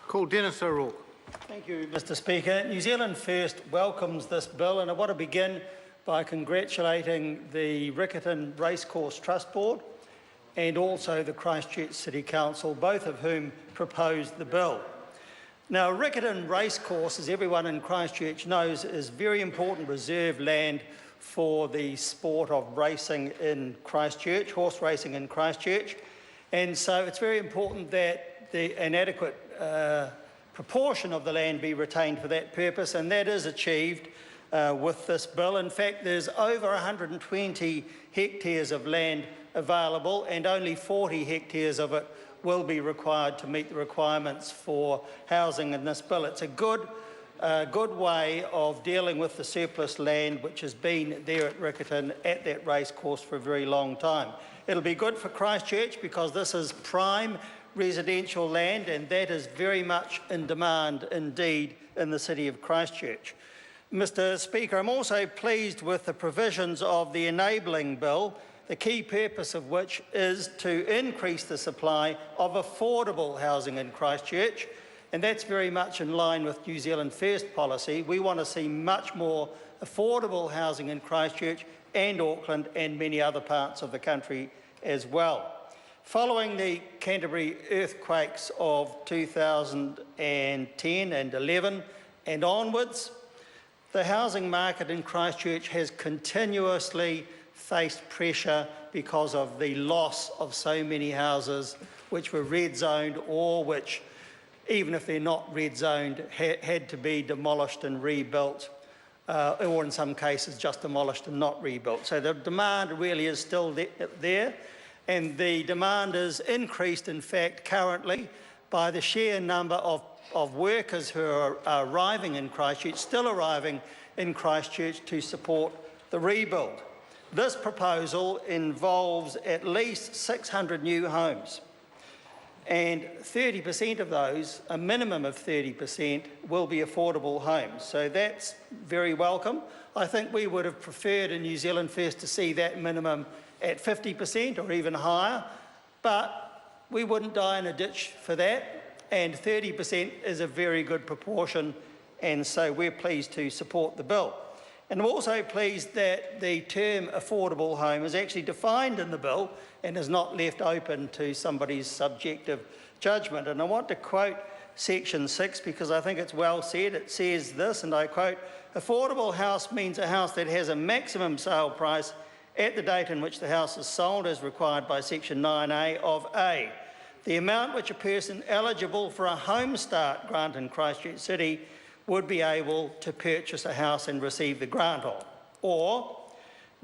Call Dennis O'Rourke. Thank you, Mr Speaker. New Zealand First welcomes this bill, and I want to begin by congratulating the Riccarton Racecourse Trust Board and also the Christchurch City Council, both of whom proposed the bill. Now, Riccarton Racecourse, as everyone in Christchurch knows, is very important reserve land for the sport of racing in Christchurch, horse racing in Christchurch. And so it's very important that an adequate proportion of the land be retained for that purpose, and that is achieved with this bill. In fact, there's over 120 hectares of land available, and only 40 hectares of it will be required to meet the requirements for housing in this bill. It's a good way of dealing with the surplus land which has been there at Riccarton at that racecourse for a very long time. It'll be good for Christchurch because this is prime residential land, and that is very much in demand indeed in the city of Christchurch. Mr Speaker, I'm also pleased with the provisions of the enabling bill, the key purpose of which is to increase the supply of affordable housing in Christchurch, and that's very much in line with New Zealand First policy. We want to see much more affordable housing in Christchurch and Auckland and many other parts of the country as well. Following the Canterbury earthquakes of 2010 and 11 and onwards, the housing market in Christchurch has continuously faced pressure because of the loss of so many houses which were red zoned, or which, even if they're not red zoned, had to be demolished and rebuilt, or in some cases just demolished and not rebuilt. So the demand really is still there, and the demand is increased, in fact, currently by the sheer number of workers who are arriving in Christchurch, still arriving in Christchurch to support the rebuild. This proposal involves at least 600 new homes, and 30% of those, a minimum of 30%, will be affordable homes. So that's very welcome. I think we would have preferred in New Zealand First to see that minimum at 50% or even higher, but we wouldn't die in a ditch for that, and 30% is a very good proportion, and so we're pleased to support the bill. And I'm also pleased that the term affordable home is actually defined in the bill and is not left open to somebody's subjective judgment. And I want to quote section 6 because I think it's well said. It says this, and I quote, "Affordable house means a house that has a maximum sale price at the date in which the house is sold as required by section 9A of A, the amount which a person eligible for a home start grant in Christchurch City would be able to purchase a house and receive the grant on. Or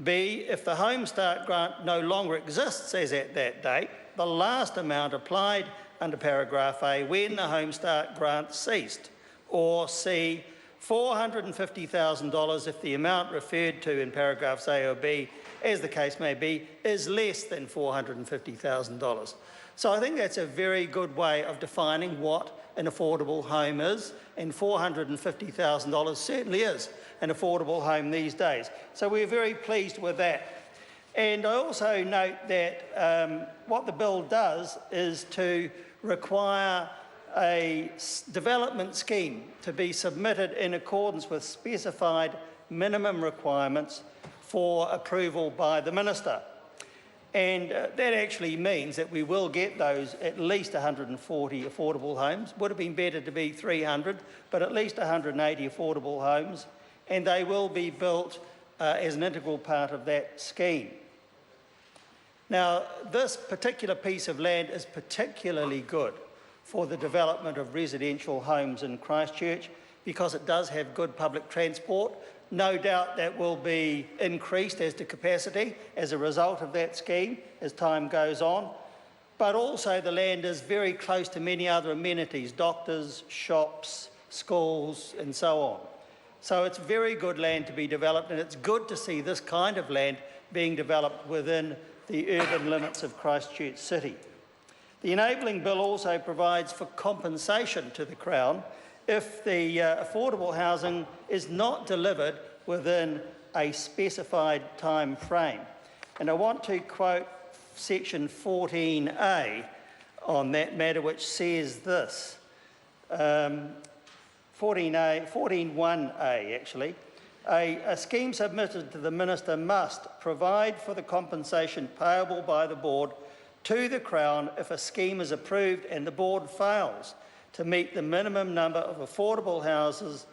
B, if the Home Start grant no longer exists as at that date, the last amount applied under paragraph A when the Home Start grant ceased. Or C, $450,000 if the amount referred to in paragraphs A or B, as the case may be, is less than $450,000. So I think that's a very good way of defining what an affordable home is, and $450,000 certainly is an affordable home these days. So we're very pleased with that. And I also note that what the bill does is to require a development scheme to be submitted in accordance with specified minimum requirements for approval by the Minister. And that actually means that we will get those at least 140 affordable homes. Would have been better to be 300, but at least 180 affordable homes, and they will be built as an integral part of that scheme. Now, this particular piece of land is particularly good for the development of residential homes in Christchurch because it does have good public transport. No doubt that will be increased as to capacity as a result of that scheme as time goes on. But also the land is very close to many other amenities, doctors, shops, schools, and so on. So it's very good land to be developed, and it's good to see this kind of land being developed within the urban limits of Christchurch City. The enabling bill also provides for compensation to the Crown if the affordable housing is not delivered within a specified time frame. And I want to quote section 14A on that matter, which says this. 14.1a actually, a scheme submitted to the Minister must provide for the compensation payable by the Board to the Crown if a scheme is approved and the Board fails to meet the minimum number of affordable houses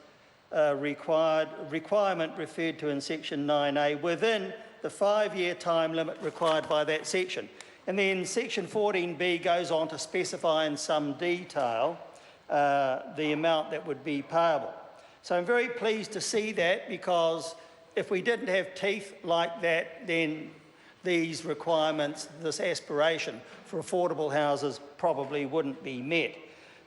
requirement referred to in section 9A within the 5-year time limit required by that section. And then section 14B goes on to specify in some detail the amount that would be payable. So I'm very pleased to see that, because if we didn't have teeth like that, then these requirements, this aspiration for affordable houses probably wouldn't be met.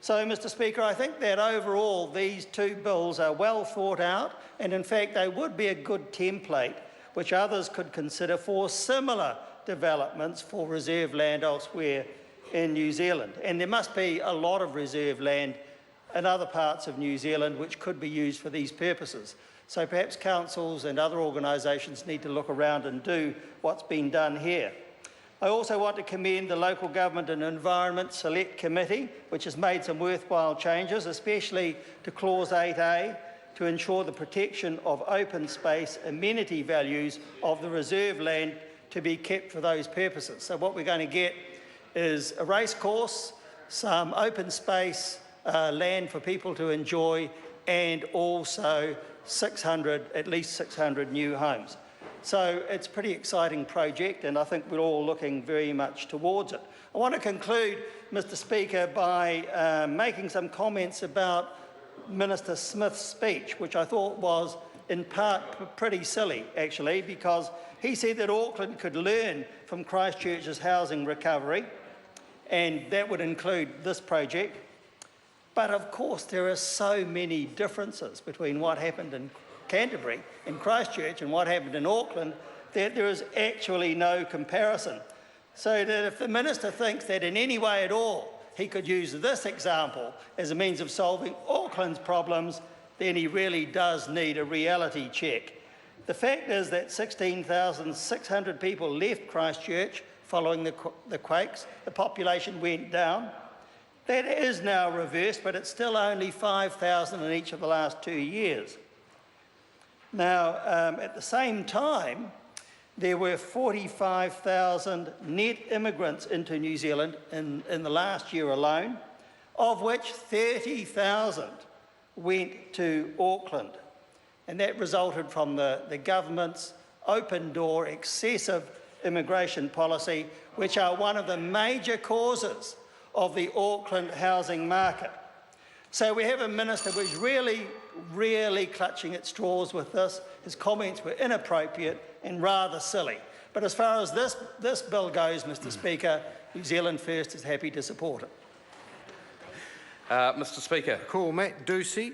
So, Mr. Speaker, I think that overall these two bills are well thought out, and in fact they would be a good template which others could consider for similar developments for reserve land elsewhere in New Zealand. And there must be a lot of reserve land in other parts of New Zealand which could be used for these purposes. So perhaps councils and other organisations need to look around and do what's been done here. I also want to commend the Local Government and Environment Select Committee, which has made some worthwhile changes, especially to Clause 8A, to ensure the protection of open space amenity values of the reserve land to be kept for those purposes. So what we're going to get is a racecourse, some open space land for people to enjoy, and also at least 600 new homes. So it's a pretty exciting project, and I think we're all looking very much towards it. I want to conclude, Mr. Speaker, by making some comments about Minister Smith's speech, which I thought was in part pretty silly, actually, because he said that Auckland could learn from Christchurch's housing recovery, and that would include this project. But of course, there are so many differences between what happened in Canterbury, in Christchurch, and what happened in Auckland, that there is actually no comparison. So that if the Minister thinks that in any way at all he could use this example as a means of solving Auckland's problems, then he really does need a reality check. The fact is that 16,600 people left Christchurch following the quakes. The population went down. That is now reversed, but it's still only 5,000 in each of the last 2 years. Now, at the same time, there were 45,000 net immigrants into New Zealand in the last year alone, of which 30,000 went to Auckland. And that resulted from the government's open-door, excessive immigration policy, which are one of the major causes of the Auckland housing market. So we have a minister who's really clutching at straws with this. His comments were inappropriate and rather silly. But as far as this bill goes, Mr. Speaker, New Zealand First is happy to support it. Mr. Speaker. Call Matt Ducey.